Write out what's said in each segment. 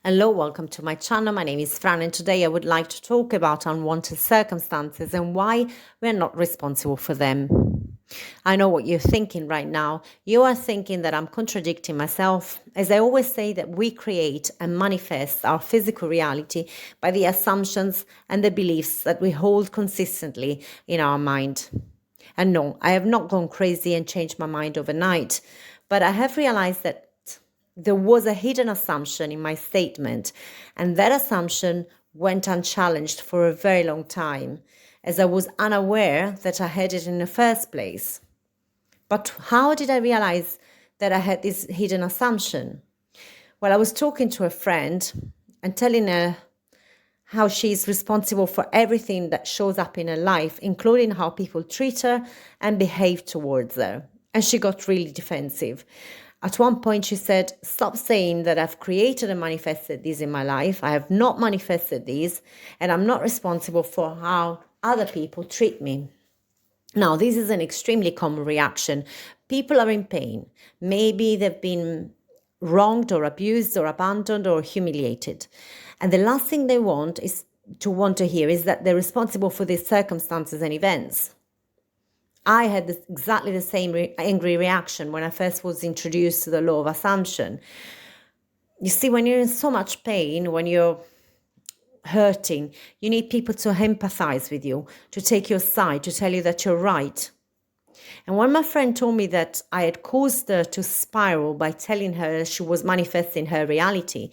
Hello, welcome to my channel. My name is Fran, and today I would like to talk about unwanted circumstances and why we're not responsible for them. I know what you're thinking right now. You are thinking that I'm contradicting myself, as I always say that we create and manifest our physical reality by the assumptions and the beliefs that we hold consistently in our mind. And no, I have not gone crazy and changed my mind overnight, but I have realized that there was a hidden assumption in my statement, and that assumption went unchallenged for a very long time, as I was unaware that I had it in the first place. But how did I realize that I had this hidden assumption? Well, I was talking to a friend and telling her how she's responsible for everything that shows up in her life, including how people treat her and behave towards her. And she got really defensive. At one point, she said, "Stop saying that I've created and manifested these in my life. I have not manifested these, and I'm not responsible for how other people treat me." Now, this is an extremely common reaction. People are in pain. Maybe they've been wronged or abused or abandoned or humiliated. And the last thing they want to hear is that they're responsible for these circumstances and events. I had exactly the same angry reaction when I first was introduced to the law of assumption. You see, when you're in so much pain, when you're hurting, you need people to empathize with you, to take your side, to tell you that you're right. And when my friend told me that I had caused her to spiral by telling her she was manifesting her reality,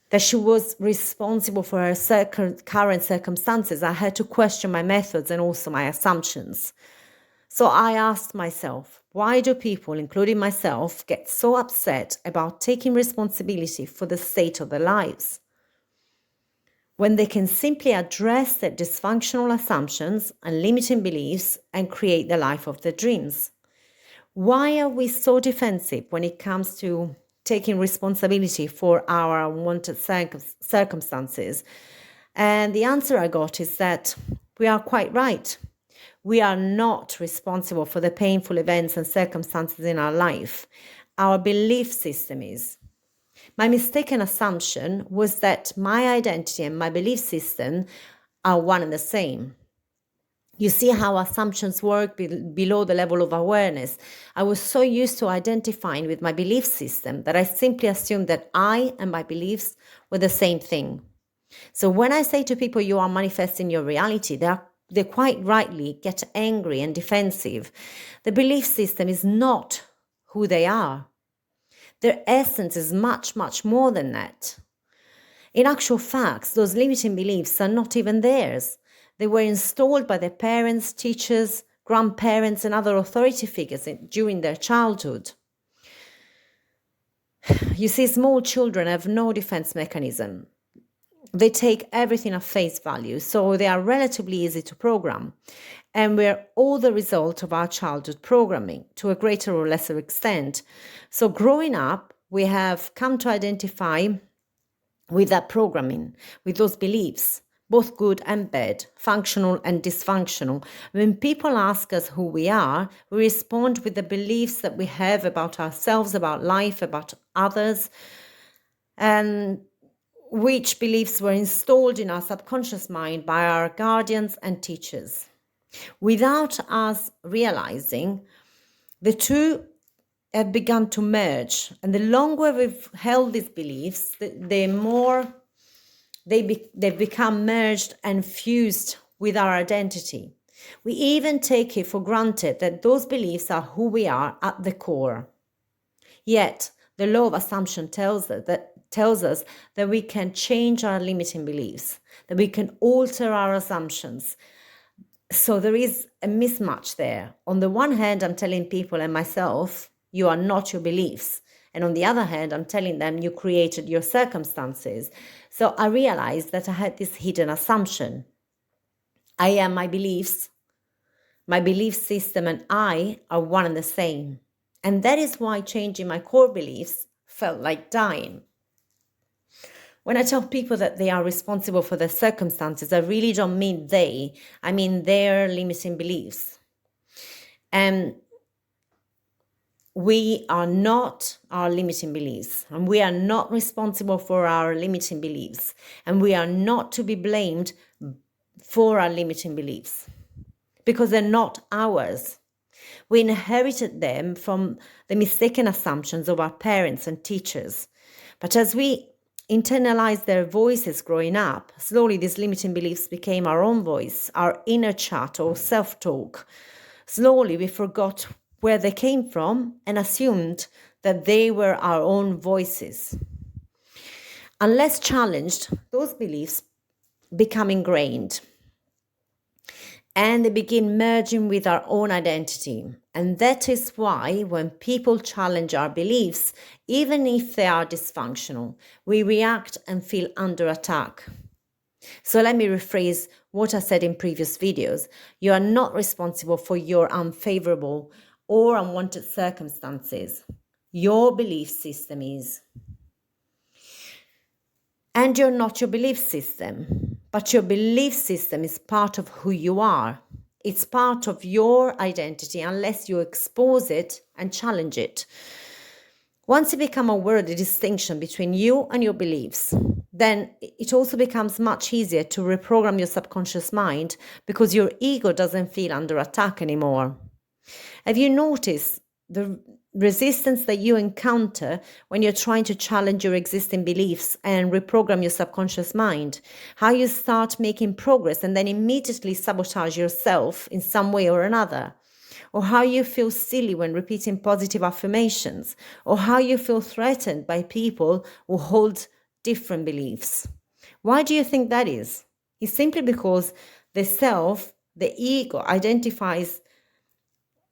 that she was responsible for her current circumstances, I had to question my methods and also my assumptions. So I asked myself, why do people, including myself, get so upset about taking responsibility for the state of their lives, when they can simply address their dysfunctional assumptions and limiting beliefs and create the life of their dreams? Why are we so defensive when it comes to taking responsibility for our unwanted circumstances? And the answer I got is that we are quite right. We are not responsible for the painful events and circumstances in our life. Our belief system is. My mistaken assumption was that my identity and my belief system are one and the same. You see how assumptions work below the level of awareness. I was so used to identifying with my belief system that I simply assumed that I and my beliefs were the same thing. So when I say to people, you are manifesting your reality, they quite rightly get angry and defensive. The belief system is not who they are. Their essence is much, much more than that. In actual facts, those limiting beliefs are not even theirs. They were installed by their parents, teachers, grandparents, and other authority figures during their childhood. You see, small children have no defense mechanism. They take everything at face value, so they are relatively easy to program. And we're all the result of our childhood programming to a greater or lesser extent. So growing up, we have come to identify with that programming, with those beliefs, both good and bad, functional and dysfunctional. When people ask us who we are, we respond with the beliefs that we have about ourselves, about life, about others, and which beliefs were installed in our subconscious mind by our guardians and teachers. Without us realizing, the two have begun to merge, and the longer we've held these beliefs, the more they've become merged and fused with our identity. We even take it for granted that those beliefs are who we are at the core. Yet, the law of assumption tells us that we can change our limiting beliefs, that we can alter our assumptions. So there is a mismatch there. On the one hand, I'm telling people and myself, you are not your beliefs. And on the other hand, I'm telling them you created your circumstances. So I realized that I had this hidden assumption. I am my beliefs. My belief system and I are one and the same. And that is why changing my core beliefs felt like dying. When I tell people that they are responsible for their circumstances, I really don't mean they. I mean their limiting beliefs. And we are not our limiting beliefs, and we are not responsible for our limiting beliefs, and we are not to be blamed for our limiting beliefs because they're not ours. We inherited them from the mistaken assumptions of our parents and teachers. But as we internalized their voices growing up, slowly these limiting beliefs became our own voice, our inner chat or self-talk. Slowly we forgot where they came from and assumed that they were our own voices. Unless challenged, those beliefs become ingrained and they begin merging with our own identity. And that is why when people challenge our beliefs, even if they are dysfunctional, we react and feel under attack. So let me rephrase what I said in previous videos. You are not responsible for your unfavorable or unwanted circumstances. Your belief system is. And you're not your belief system, but your belief system is part of who you are. It's part of your identity unless you expose it and challenge it. Once you become aware of the distinction between you and your beliefs, then it also becomes much easier to reprogram your subconscious mind because your ego doesn't feel under attack anymore. Have you noticed the resistance that you encounter when you're trying to challenge your existing beliefs and reprogram your subconscious mind? How you start making progress and then immediately sabotage yourself in some way or another? Or how you feel silly when repeating positive affirmations? Or how you feel threatened by people who hold different beliefs? Why do you think that is? It's simply because the self, the ego, identifies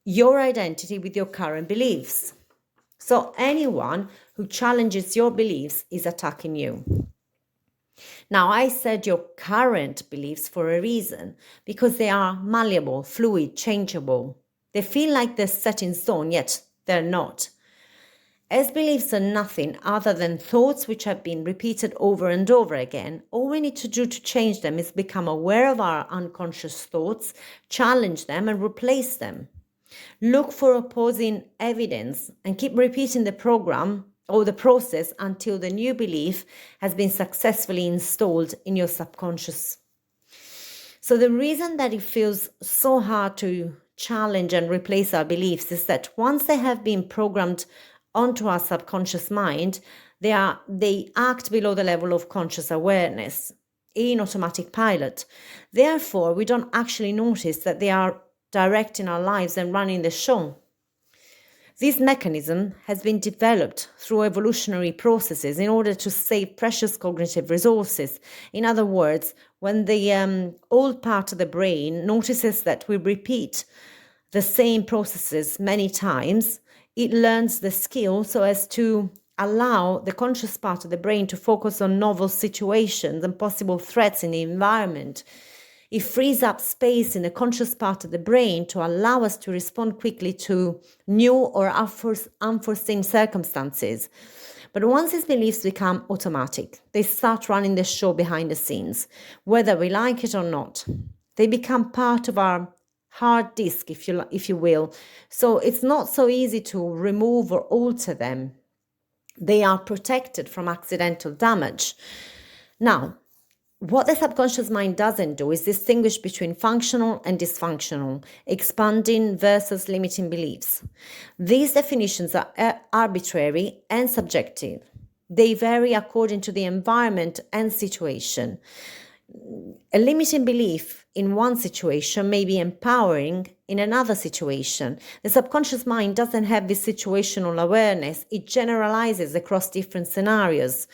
your identity with your current beliefs. So anyone who challenges your beliefs is attacking you. Now, I said your current beliefs for a reason, because they are malleable, fluid, changeable. They feel like they're set in stone, yet they're not. As beliefs are nothing other than thoughts which have been repeated over and over again, all we need to do to change them is become aware of our unconscious thoughts, challenge them, and replace them. Look for opposing evidence and keep repeating the program or the process until the new belief has been successfully installed in your subconscious. So the reason that it feels so hard to challenge and replace our beliefs is that once they have been programmed onto our subconscious mind, they act below the level of conscious awareness in automatic pilot. Therefore, we don't actually notice that they are directing our lives and running the show. This mechanism has been developed through evolutionary processes in order to save precious cognitive resources. In other words, when the old part of the brain notices that we repeat the same processes many times, it learns the skill so as to allow the conscious part of the brain to focus on novel situations and possible threats in the environment. It frees up space in the conscious part of the brain to allow us to respond quickly to new or unforeseen circumstances. But once these beliefs become automatic, they start running the show behind the scenes, whether we like it or not. They become part of our hard disk, if you will. So it's not so easy to remove or alter them. They are protected from accidental damage. Now, what the subconscious mind doesn't do is distinguish between functional and dysfunctional, expanding versus limiting beliefs. These definitions are arbitrary and subjective. They vary according to the environment and situation. A limiting belief in one situation may be empowering in another situation. The subconscious mind doesn't have this situational awareness. It generalizes across different scenarios.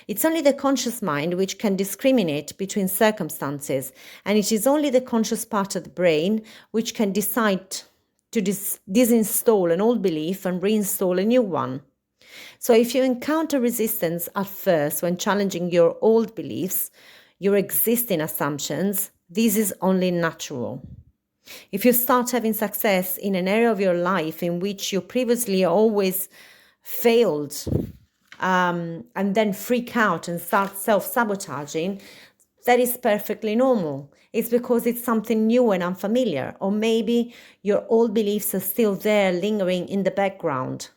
It's only the conscious mind which can discriminate between circumstances, and it is only the conscious part of the brain which can decide to disinstall an old belief and reinstall a new one. So if you encounter resistance at first when challenging your old beliefs, your existing assumptions, this is only natural. If you start having success in an area of your life in which you previously always failed, and then freak out and start self-sabotaging, That is perfectly normal. It's because it's something new and unfamiliar, or maybe your old beliefs are still there lingering in the background,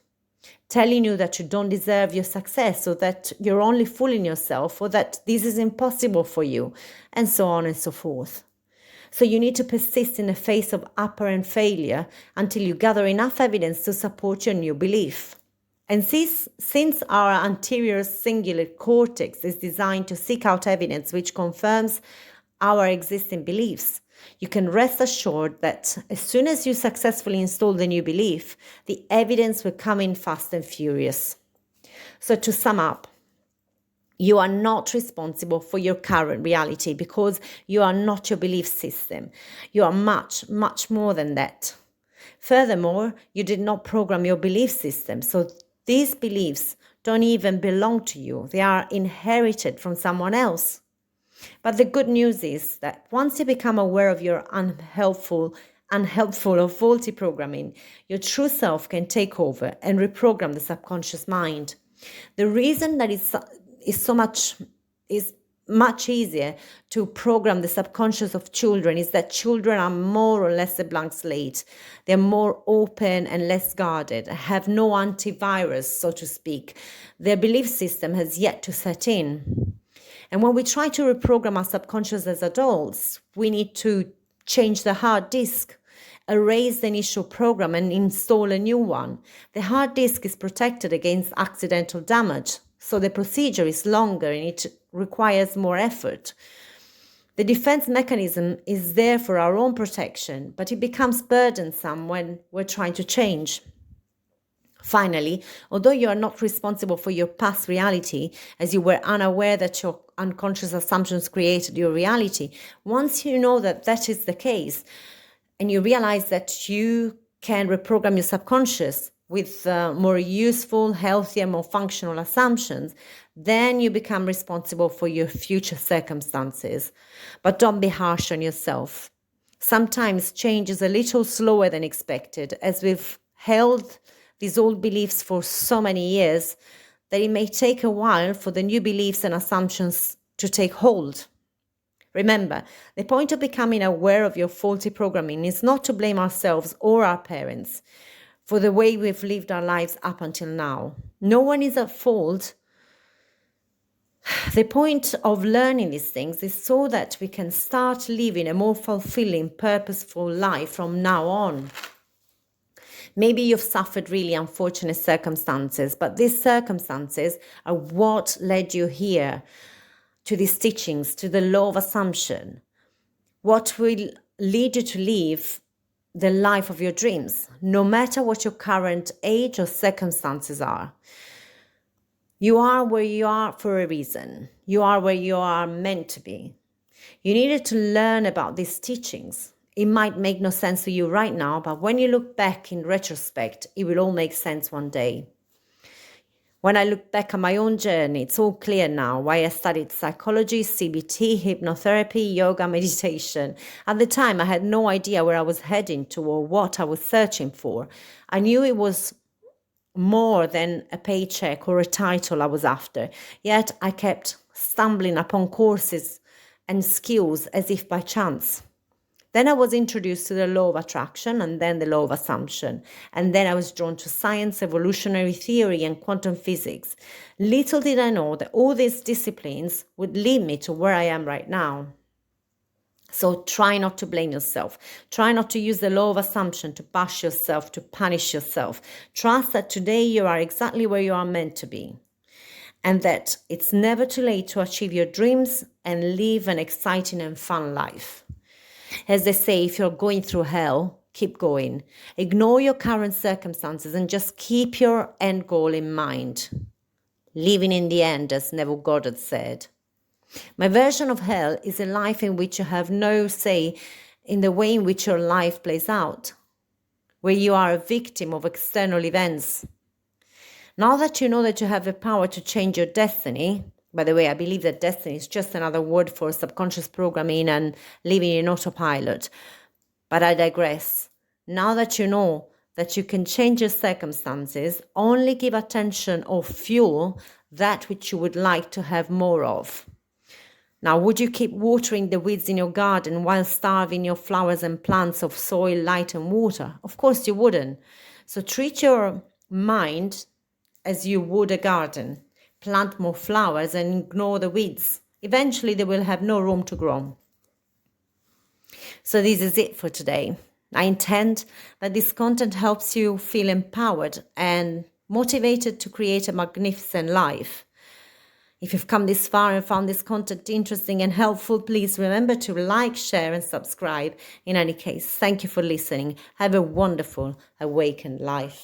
telling you that you don't deserve your success, or that you're only fooling yourself, or that this is impossible for you, and so on and so forth. So you need to persist in the face of apparent failure until you gather enough evidence to support your new belief. And since our anterior cingulate cortex is designed to seek out evidence which confirms our existing beliefs, you can rest assured that as soon as you successfully install the new belief, the evidence will come in fast and furious. So to sum up, you are not responsible for your current reality because you are not your belief system. You are much, much more than that. Furthermore, you did not program your belief system, so these beliefs don't even belong to you. They are inherited from someone else. But the good news is that once you become aware of your unhelpful or faulty programming, your true self can take over and reprogram the subconscious mind. The reason that is much easier to program the subconscious of children is that children are more or less a blank slate. They're more open and less guarded, have no antivirus, so to speak. Their belief system has yet to set in. And when we try to reprogram our subconscious as adults, we need to change the hard disk, erase the initial program and install a new one. The hard disk is protected against accidental damage, so the procedure is longer and it requires more effort. The defense mechanism is there for our own protection, but it becomes burdensome when we're trying to change. Finally, although you are not responsible for your past reality, as you were unaware that your unconscious assumptions created your reality, once you know that that is the case, and you realize that you can reprogram your subconscious with more useful, healthier, more functional assumptions, then you become responsible for your future circumstances. But don't be harsh on yourself. Sometimes change is a little slower than expected, as we've held these old beliefs for so many years that it may take a while for the new beliefs and assumptions to take hold. Remember, the point of becoming aware of your faulty programming is not to blame ourselves or our parents for the way we've lived our lives up until now. No one is at fault. The point of learning these things is so that we can start living a more fulfilling, purposeful life from now on. Maybe you've suffered really unfortunate circumstances, but these circumstances are what led you here, to these teachings, to the law of assumption. What will lead you to live the life of your dreams, no matter what your current age or circumstances are. You are where you are for a reason. You are where you are meant to be. You needed to learn about these teachings. It might make no sense to you right now, but when you look back in retrospect, it will all make sense one day. When I look back on my own journey, it's all clear now why I studied psychology, CBT, hypnotherapy, yoga, meditation. At the time, I had no idea where I was heading to or what I was searching for. I knew it was more than a paycheck or a title I was after, yet I kept stumbling upon courses and skills as if by chance. Then I was introduced to the law of attraction and then the law of assumption. And then I was drawn to science, evolutionary theory, and quantum physics. Little did I know that all these disciplines would lead me to where I am right now. So try not to blame yourself. Try not to use the law of assumption to bash yourself, to punish yourself. Trust that today you are exactly where you are meant to be. And that it's never too late to achieve your dreams and live an exciting and fun life. As they say, if you're going through hell, keep going. Ignore your current circumstances and just keep your end goal in mind. Living in the end, as Neville Goddard said. My version of hell is a life in which you have no say in the way in which your life plays out, where you are a victim of external events. Now that you know that you have the power to change your destiny, by the way, I believe that destiny is just another word for subconscious programming and living in autopilot. But I digress. Now that you know that you can change your circumstances, only give attention or fuel that which you would like to have more of. Now, would you keep watering the weeds in your garden while starving your flowers and plants of soil, light, and water? Of course you wouldn't. So treat your mind as you would a garden. Plant more flowers and ignore the weeds. Eventually, they will have no room to grow. So this is it for today. I intend that this content helps you feel empowered and motivated to create a magnificent life. If you've come this far and found this content interesting and helpful, please remember to like, share, and subscribe. In any case, thank you for listening. Have a wonderful, awakened life.